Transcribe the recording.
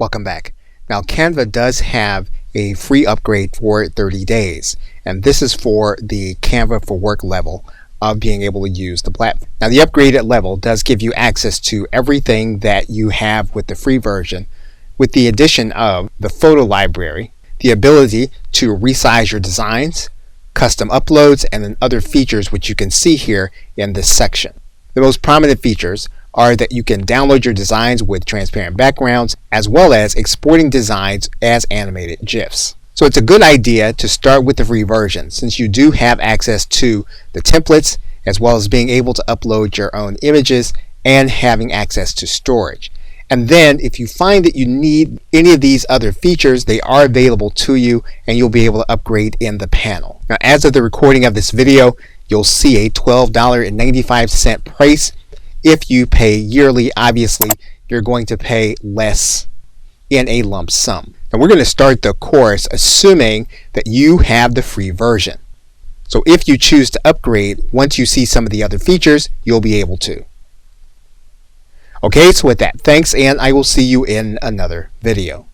Welcome back. Now Canva does have a free upgrade for 30 days, and this is for the Canva for Work level of being able to use the platform. Now the upgraded level does give you access to everything that you have with the free version, with the addition of the photo library, the ability to resize your designs, custom uploads, and then other features which you can see here in this section. The most prominent features are that you can download your designs with transparent backgrounds, as well as exporting designs as animated GIFs. So it's a good idea to start with the free version, since you do have access to the templates, as well as being able to upload your own images and having access to storage. And then if you find that you need any of these other features, they are available to you and you'll be able to upgrade in the panel. Now, as of the recording of this video, you'll see a $12.95 price. If you pay yearly, obviously you're going to pay less in a lump sum. And we're going to start the course assuming that you have the free version. So if you choose to upgrade, once you see some of the other features, you'll be able to. Okay, so with that, thanks, and I will see you in another video.